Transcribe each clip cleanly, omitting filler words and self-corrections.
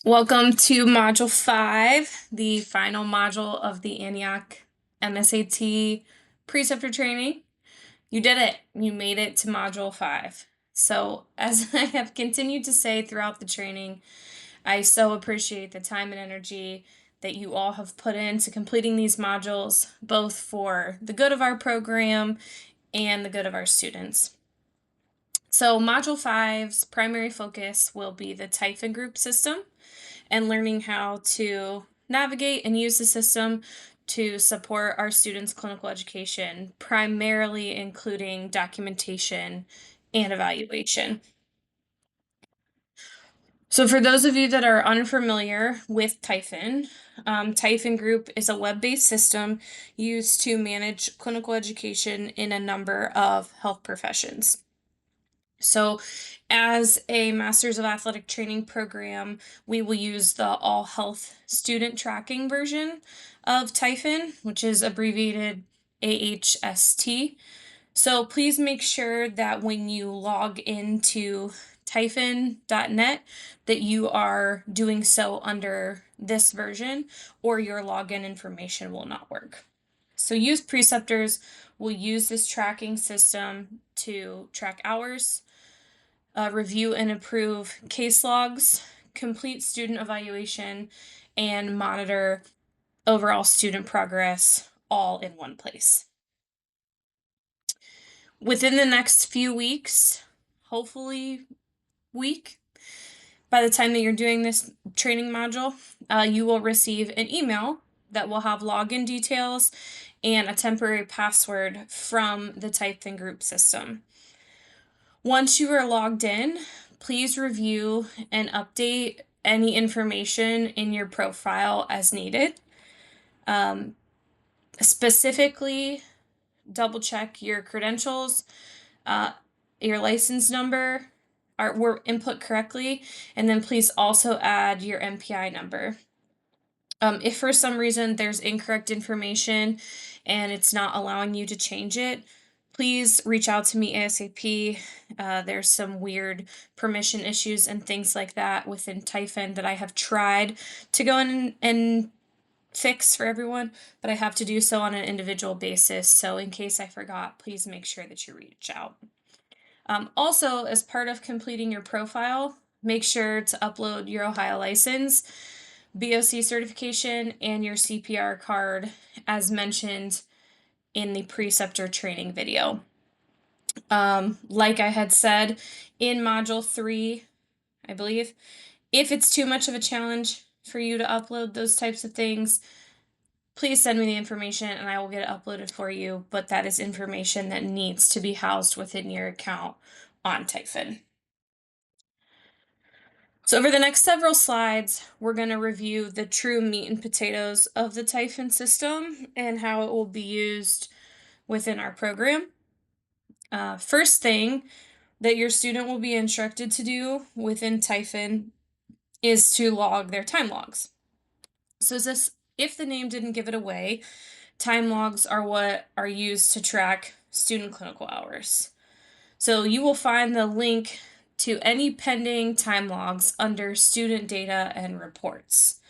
Welcome to Module 5, the final module of the Antioch MSAT Preceptor training. You did it. You made it to Module 5. So, as I have continued to say throughout the training, I so appreciate the time and energy that you all have put into completing these modules, both for the good of our program and the good of our students. So, Module 5's primary focus will be the Typhon group system and learning how to navigate and use the system to support our students' clinical education, primarily including documentation and evaluation. So for those of you that are unfamiliar with Typhon, Typhon Group is a web-based system used to manage clinical education in a number of health professions. So, as a Masters of Athletic Training program, we will use the All Health Student Tracking version of Typhon, which is abbreviated AHST. So, please make sure that when you log into typhon.net that you are doing so under this version, or your login information will not work. So, use preceptors will use this tracking system to track hours, review and approve case logs, complete student evaluation, and monitor overall student progress all in one place. Within the next few weeks, hopefully by the time that you're doing this training module, you will receive an email that will have login details and a temporary password from the Typhon group system. Once you are logged in, please review and update any information in your profile as needed. Specifically, double check your credentials, your license number were input correctly, and then please also add your MPI number. If for some reason there's incorrect information and it's not allowing you to change it, please reach out to me ASAP. There's some weird permission issues and things like that within Typhon that I have tried to go in and fix for everyone, but I have to do so on an individual basis. So in case I forgot, please make sure that you reach out. Also, as part of completing your profile, make sure to upload your Ohio license, BOC certification, and your CPR card as mentioned in the Preceptor training video. Like I had said in Module 3, I believe, if it's too much of a challenge for you to upload those types of things, please send me the information and I will get it uploaded for you, but that is information that needs to be housed within your account on Typhon. So over the next several slides, we're going to review the true meat and potatoes of the Typhon system and how it will be used within our program. First thing that your student will be instructed to do within Typhon is to log their time logs. So if the name didn't give it away, time logs are what are used to track student clinical hours. So you will find the link to any pending time logs under student data and reports.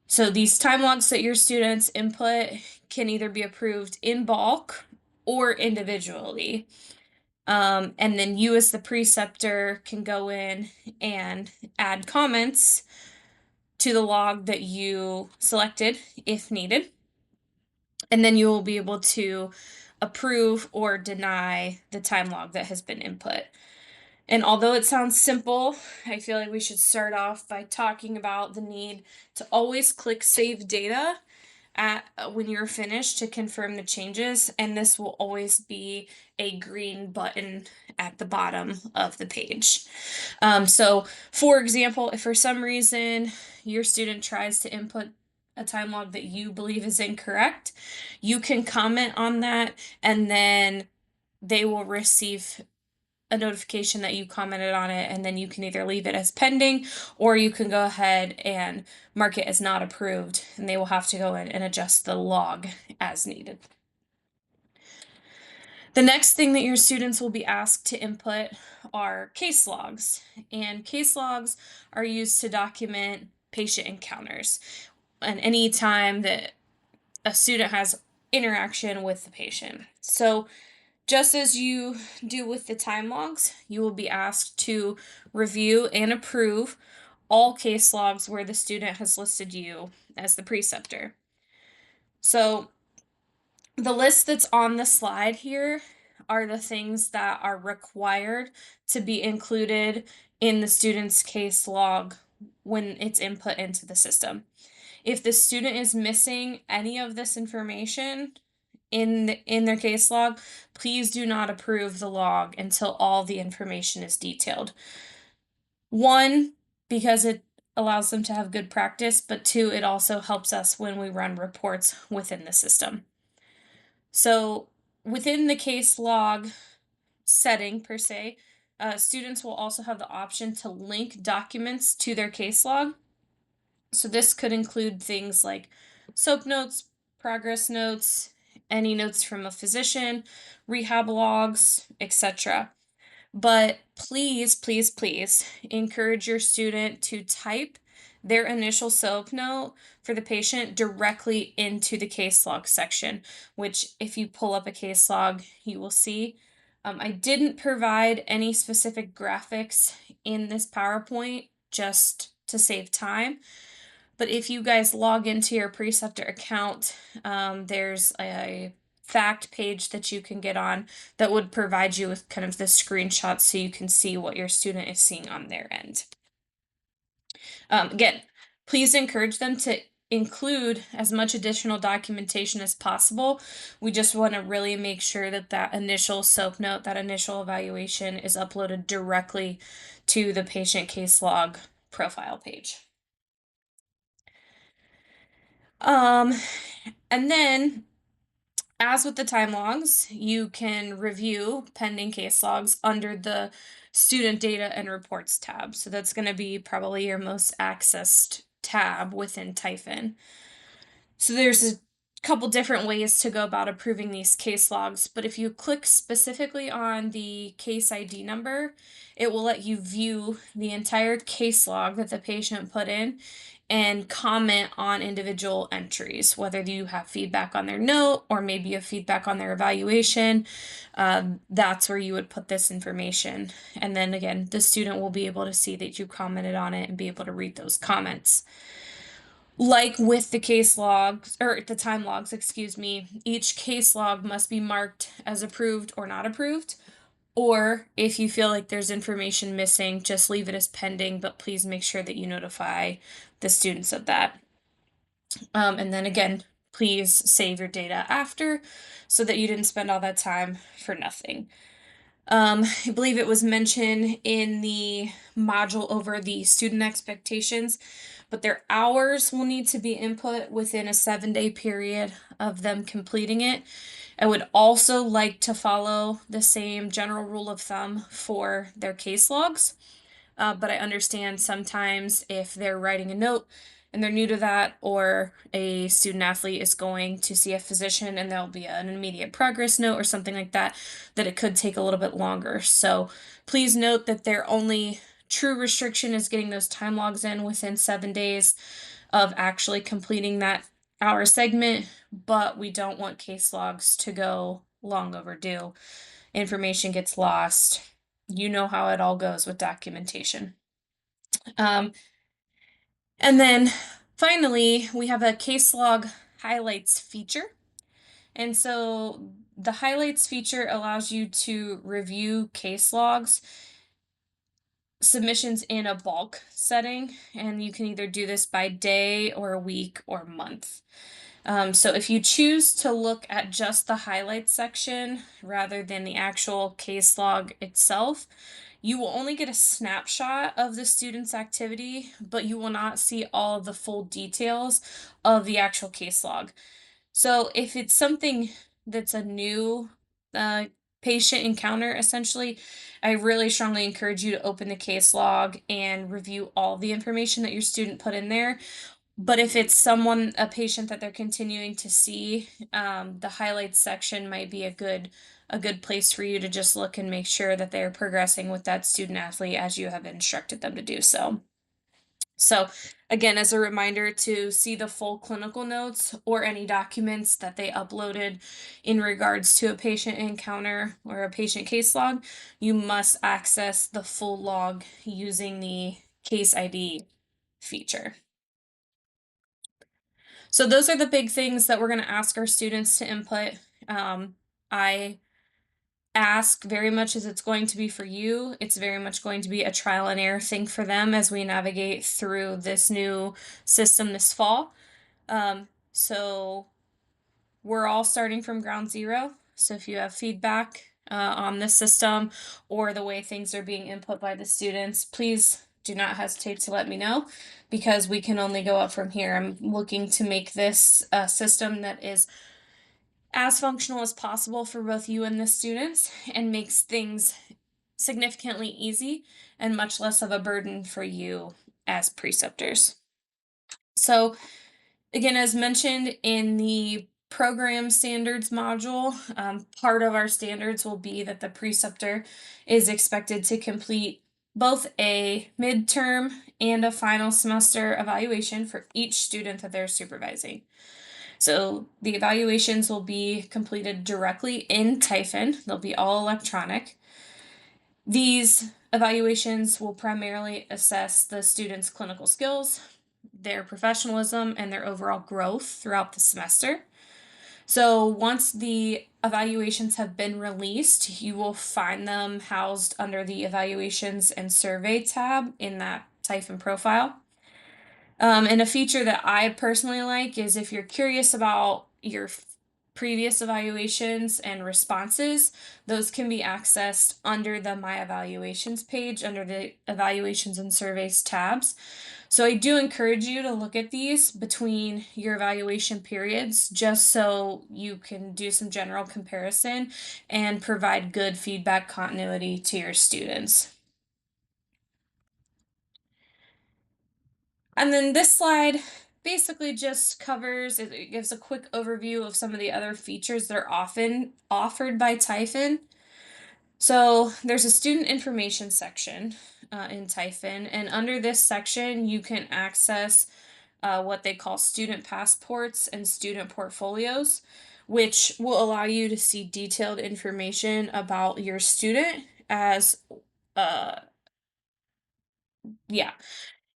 So these time logs that your students input can either be approved in bulk or individually. And then you as the preceptor can go in and add comments to the log that you selected if needed. And then you will be able to approve or deny the time log that has been input. And although it sounds simple, I feel like we should start off by talking about the need to always click Save Data when you're finished to confirm the changes, and this will always be a green button at the bottom of the page. So, for example, if for some reason your student tries to input a time log that you believe is incorrect, you can comment on that, and then they will receive a notification that you commented on it, and then you can either leave it as pending or you can go ahead and mark it as not approved, and they will have to go in and adjust the log as needed. The next thing that your students will be asked to input are case logs, and case logs are used to document patient encounters and any time that a student has interaction with the patient. So, just as you do with the time logs, you will be asked to review and approve all case logs where the student has listed you as the preceptor. So, the list that's on the slide here are the things that are required to be included in the student's case log when it's input into the system. If the student is missing any of this information in their case log, please do not approve the log until all the information is detailed. One, because it allows them to have good practice, but two, it also helps us when we run reports within the system. So within the case log setting per se, students will also have the option to link documents to their case log. So this could include things like SOAP notes, progress notes, any notes from a physician, rehab logs, etc. But please, please, please encourage your student to type their initial SOAP note for the patient directly into the case log section, which if you pull up a case log, you will see. I didn't provide any specific graphics in this PowerPoint just to save time. But if you guys log into your Preceptor account, there's a fact page that you can get on that would provide you with kind of the screenshots so you can see what your student is seeing on their end. Again, please encourage them to include as much additional documentation as possible. We just want to really make sure that that initial SOAP note, that initial evaluation is uploaded directly to the patient case log profile page. Um, and then, as with the time logs, you can review pending case logs under the student data and reports tab. So that's going to be probably your most accessed tab within Typhon. So there's a couple different ways to go about approving these case logs, but if you click specifically on the case ID number, it will let you view the entire case log that the patient put in and comment on individual entries, whether you have feedback on their note or maybe you have feedback on their evaluation. That's where you would put this information. And then again, the student will be able to see that you commented on it and be able to read those comments. Like with the case logs, or the time logs, excuse me, each case log must be marked as approved or not approved. Or if you feel like there's information missing, just leave it as pending, but please make sure that you notify the students of that. And then again, please save your data after so that you didn't spend all that time for nothing. I believe it was mentioned in the module over the student expectations, but their hours will need to be input within a 7-day period of them completing it. I would also like to follow the same general rule of thumb for their case logs. But I understand sometimes if they're writing a note and they're new to that, or a student athlete is going to see a physician and there'll be an immediate progress note or something like that, that it could take a little bit longer. So please note that their only true restriction is getting those time logs in within 7 days of actually completing that hour segment, but we don't want case logs to go long overdue. Information gets lost. You know how it all goes with documentation. Um, and then finally, we have a case log highlights feature. And so the highlights feature allows you to review case logs submissions in a bulk setting, and you can either do this by day or week or month. So if you choose to look at just the highlights section rather than the actual case log itself, you will only get a snapshot of the student's activity, but you will not see all of the full details of the actual case log. So if it's something that's a new patient encounter, essentially, I really strongly encourage you to open the case log and review all the information that your student put in there. But if it's a patient that they're continuing to see, the highlights section might be a good place for you to just look and make sure that they're progressing with that student athlete as you have instructed them to do so. So, again, as a reminder to see the full clinical notes or any documents that they uploaded in regards to a patient encounter or a patient case log, you must access the full log using the case ID feature. So those are the big things that we're going to ask our students to input. I ask very much as it's going to be for you. It's very much going to be a trial and error thing for them as we navigate through this new system this fall. So we're all starting from ground zero. So if you have feedback on the system or the way things are being input by the students, please do not hesitate to let me know because we can only go up from here. I'm looking to make this a system that is as functional as possible for both you and the students and makes things significantly easy and much less of a burden for you as preceptors. So again, as mentioned in the program standards module, part of our standards will be that the preceptor is expected to complete both a midterm and a final semester evaluation for each student that they're supervising. So the evaluations will be completed directly in Typhon. They'll be all electronic. These evaluations will primarily assess the students' clinical skills, their professionalism, and their overall growth throughout the semester. So once the evaluations have been released, you will find them housed under the evaluations and survey tab in that Typhon profile. And a feature that I personally like is if you're curious about your previous evaluations and responses, those can be accessed under the My Evaluations page under the Evaluations and Surveys tabs. So I do encourage you to look at these between your evaluation periods just so you can do some general comparison and provide good feedback continuity to your students. And then this slide basically just covers, it gives a quick overview of some of the other features that are often offered by Typhon. So there's a student information section in Typhon, and under this section, you can access what they call student passports and student portfolios, which will allow you to see detailed information about your student as, yeah.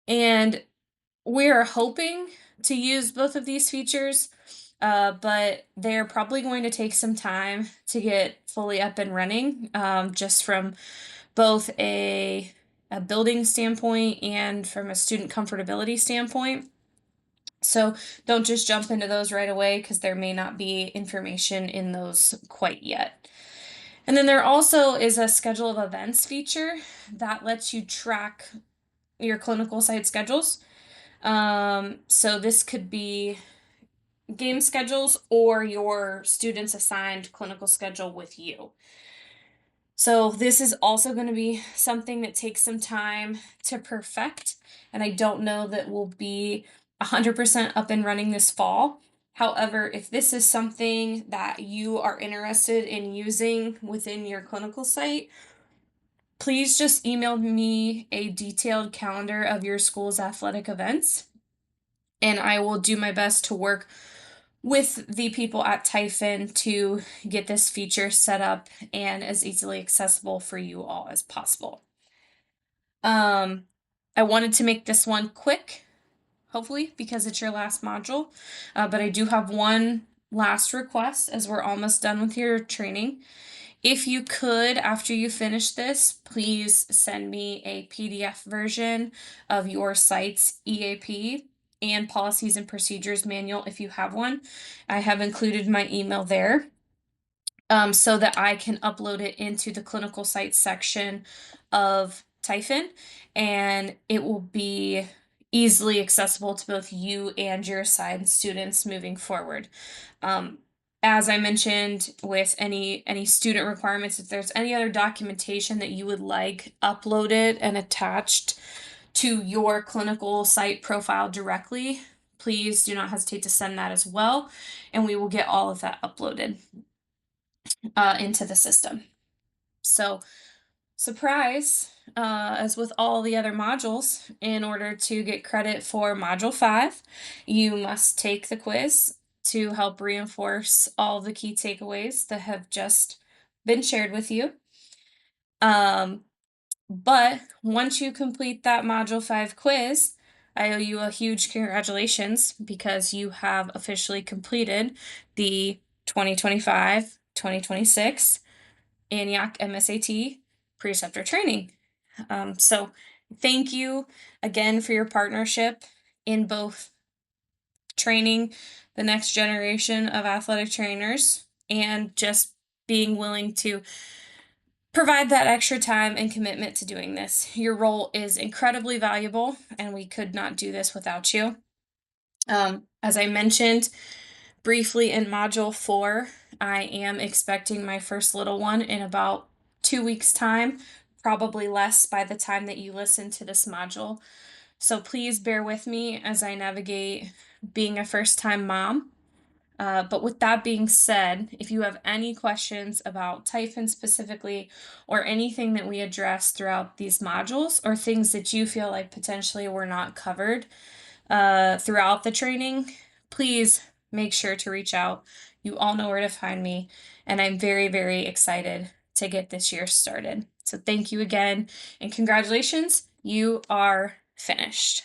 And we're hoping to use both of these features, but they're probably going to take some time to get fully up and running, just from both a building standpoint and from a student comfortability standpoint. So don't just jump into those right away because there may not be information in those quite yet. And then there also is a schedule of events feature that lets you track your clinical site schedules. So this could be game schedules or your students assigned clinical schedule with you. So this is also going to be something that takes some time to perfect, and I don't know that we'll be 100% up and running this fall. However, if this is something that you are interested in using within your clinical site, please just email me a detailed calendar of your school's athletic events, and I will do my best to work with the people at Typhon to get this feature set up and as easily accessible for you all as possible. I wanted to make this one quick, hopefully, because it's your last module, but I do have one last request as we're almost done with your training. If you could, after you finish this, please send me a PDF version of your site's EAP and policies and procedures manual if you have one. I have included my email there, so that I can upload it into the clinical site section of Typhon, and it will be easily accessible to both you and your assigned students moving forward. As I mentioned, with any student requirements, if there's any other documentation that you would like uploaded and attached to your clinical site profile directly, please do not hesitate to send that as well, and we will get all of that uploaded into the system. So, surprise, as with all the other modules, in order to get credit for Module 5, you must take the quiz to help reinforce all the key takeaways that have just been shared with you. Um, but once you complete that Module 5 quiz, I owe you a huge congratulations because you have officially completed the 2025-2026 Antioch MSAT Preceptor training. So thank you again for your partnership in both training the next generation of athletic trainers and just being willing to provide that extra time and commitment to doing this. Your role is incredibly valuable, and we could not do this without you. As I mentioned briefly in Module 4, I am expecting my first little one in about 2 weeks' time, probably less by the time that you listen to this module. So please bear with me as I navigate being a first time mom. But with that being said, if you have any questions about Typhon specifically, or anything that we address throughout these modules, or things that you feel like potentially were not covered throughout the training, please make sure to reach out. You all know where to find me, and I'm very, very excited to get this year started. So thank you again, and congratulations, you are finished.